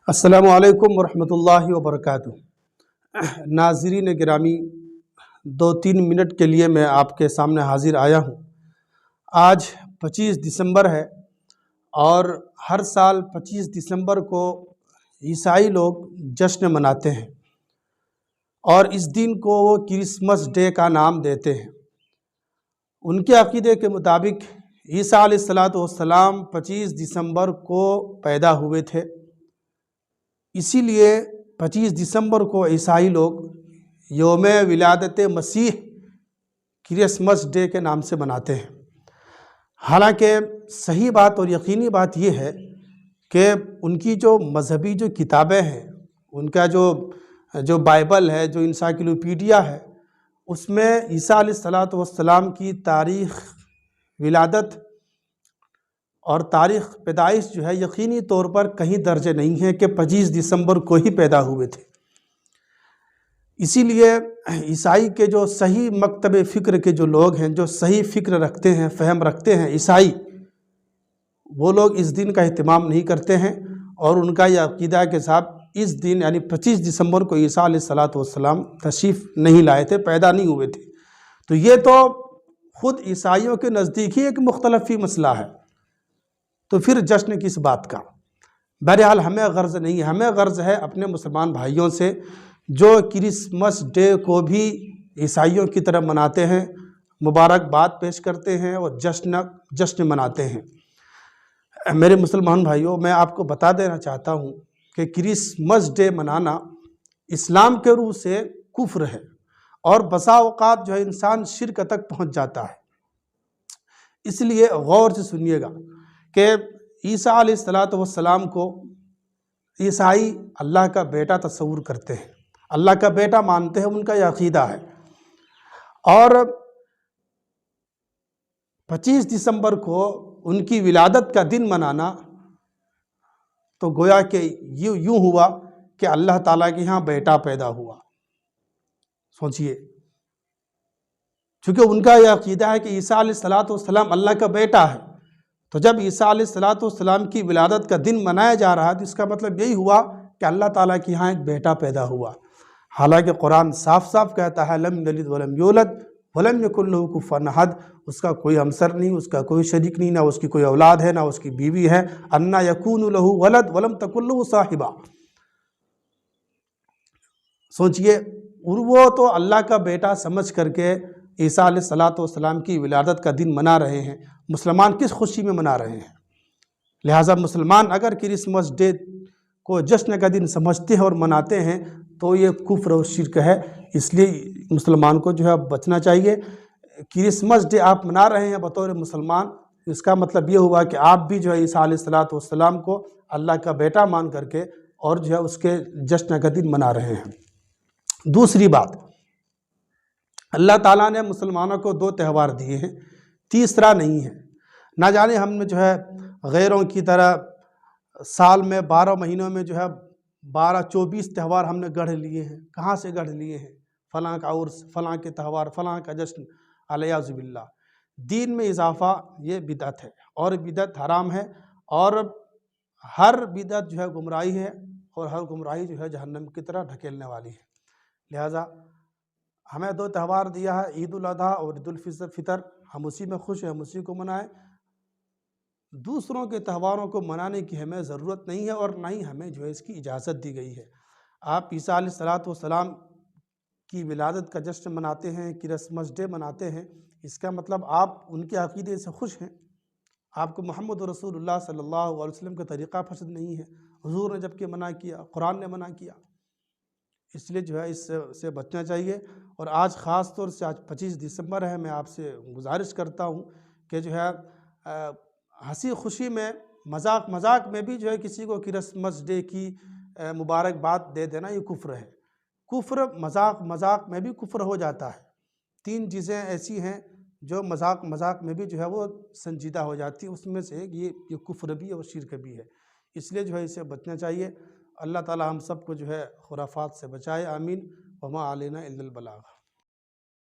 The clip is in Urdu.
السلام علیکم ورحمۃ اللہ وبرکاتہ۔ ناظرین گرامی، 2-3 منٹ کے لیے میں آپ کے سامنے حاضر آیا ہوں۔ آج 25 دسمبر ہے اور ہر سال 25 دسمبر کو عیسائی لوگ جشن مناتے ہیں اور اس دن کو وہ کرسمس ڈے کا نام دیتے ہیں۔ ان کے عقیدے کے مطابق عیسیٰ علیہ السلام 25 دسمبر کو پیدا ہوئے تھے، اسی لیے 25 دسمبر کو عیسائی لوگ یوم ولادت مسیح کرسمس ڈے کے نام سے مناتے ہیں۔ حالانکہ صحیح بات اور یقینی بات یہ ہے کہ ان کی جو مذہبی جو کتابیں ہیں، ان کا جو بائبل ہے، جو انسائکلوپیڈیا ہے، اس میں عیسیٰ علیہ السلام کی تاریخ ولادت اور تاریخ پیدائش جو ہے یقینی طور پر کہیں درج نہیں ہے کہ 25 دسمبر کو ہی پیدا ہوئے تھے۔ اسی لیے عیسائی کے جو صحیح مکتب فکر کے جو لوگ ہیں، جو صحیح فکر رکھتے ہیں، فہم رکھتے ہیں عیسائی، وہ لوگ اس دن کا اہتمام نہیں کرتے ہیں اور ان کا یہ عقیدہ کے ساتھ اس دن یعنی 25 دسمبر کو عیسیٰ علیہ السلام تشریف نہیں لائے تھے، پیدا نہیں ہوئے تھے۔ تو یہ تو خود عیسائیوں کے نزدیک ہی ایک مختلفی مسئلہ ہے، تو پھر جشن کس بات کا؟ بہرحال ہمیں غرض نہیں ہے، ہمیں غرض ہے اپنے مسلمان بھائیوں سے جو کرسمس ڈے کو بھی عیسائیوں کی طرح مناتے ہیں، مبارکباد پیش کرتے ہیں اور جشن مناتے ہیں۔ میرے مسلمان بھائیوں، میں آپ کو بتا دینا چاہتا ہوں کہ کرسمس ڈے منانا اسلام کے روح سے کفر ہے اور بسا اوقات جو ہے انسان شرک تک پہنچ جاتا ہے۔ اس لیے غور سے سنیے گا کہ عیسیٰ علیہ السلام کو عیسائی اللہ کا بیٹا تصور کرتے ہیں، اللہ کا بیٹا مانتے ہیں، ان کا یہ عقیدہ ہے۔ اور 25 دسمبر کو ان کی ولادت کا دن منانا تو گویا کہ یوں ہوا کہ اللہ تعالیٰ کے یہاں بیٹا پیدا ہوا۔ سوچئے، چونکہ ان کا یہ عقیدہ ہے کہ عیسیٰ علیہ السلام اللہ کا بیٹا ہے، تو جب عیسیٰ علیہ السلام کی ولادت کا دن منایا جا رہا ہے تو اس کا مطلب یہی ہوا کہ اللہ تعالیٰ کے یہاں ایک بیٹا پیدا ہوا۔ حالانکہ قرآن صاف صاف کہتا ہے لم یلد ولم یولد ولم یکن لہ کفوا احد، اس کا کوئی ہمسر نہیں، اس کا کوئی شریک نہیں، نہ اس کی کوئی اولاد ہے، نہ اس کی بیوی ہے۔ انا یکون لہ ولد ولم تکن لہ صاحبہ۔ سوچئے، وہ تو اللہ کا بیٹا سمجھ کر کے عیسیٰ علیہ السلام کی ولادت کا دن منا رہے ہیں۔ مسلمان کس خوشی میں منا رہے ہیں؟ لہٰذا مسلمان اگر کرسمس ڈے کو جشن کا دن سمجھتے ہیں اور مناتے ہیں تو یہ کفر و شرک ہے۔ اس لیے مسلمان کو جو ہے بچنا چاہیے۔ کرسمس ڈے آپ منا رہے ہیں بطور مسلمان، اس کا مطلب یہ ہوا کہ آپ بھی جو ہے عیسیٰ علیہ السلام کو اللہ کا بیٹا مان کر کے اور جو ہے اس کے جشن کا دن منا رہے ہیں۔ دوسری بات، اللہ تعالیٰ نے مسلمانوں کو 2 تہوار دیے ہیں، تیسرا نہیں ہے۔ نہ جانے ہم نے جو ہے غیروں کی طرح سال میں 12 مہینوں میں جو ہے 24 تہوار ہم نے گڑھ لیے ہیں۔ کہاں سے گڑھ لیے ہیں؟ فلاں کا عرس، فلاں کے تہوار، فلاں کا جشن، علیہ باللہ۔ دین میں اضافہ یہ بدعت ہے اور بدعت حرام ہے، اور ہر بدعت جو ہے گمراہی ہے اور ہر گمراہی جو ہے جہنم کی طرح ڈھکیلنے والی ہے۔ لہٰذا ہمیں 2 تہوار دیا ہے، عید الاضحیٰ اور عید الفطر، ہم اسی میں خوش ہیں، ہم اسی کو منائیں۔ دوسروں کے تہواروں کو منانے کی ہمیں ضرورت نہیں ہے اور نہ ہی ہمیں جو ہے اس کی اجازت دی گئی ہے۔ آپ عیسیٰ علیہ السلام کی ولادت کا جشن مناتے ہیں، کرسمس ڈے مناتے ہیں، اس کا مطلب آپ ان کے عقیدے سے خوش ہیں۔ آپ کو محمد رسول اللہ صلی اللہ علیہ وسلم کا طریقہ پسند نہیں ہے، حضور نے جبکہ منع کیا، قرآن نے منع کیا۔ اس لیے جو ہے اس سے بچنا چاہیے۔ اور آج خاص طور سے آج 25 دسمبر ہے، میں آپ سے گزارش کرتا ہوں کہ جو ہے ہنسی خوشی میں مذاق میں بھی جو ہے کسی کو کرسمس ڈے کی مبارکباد دے دینا یہ کفر ہے۔ کفر مذاق میں بھی کفر ہو جاتا ہے۔ 3 چیزیں ایسی ہیں جو مذاق میں بھی جو ہے وہ سنجیدہ ہو جاتی ہے، اس میں سے یہ کفر بھی اور شرک بھی ہے۔ اس لیے جو ہے اسے بچنا چاہیے۔ اللہ تعالی ہم سب کو جو ہے خرافات سے بچائے، آمین۔ وما علینا الا البلاغ۔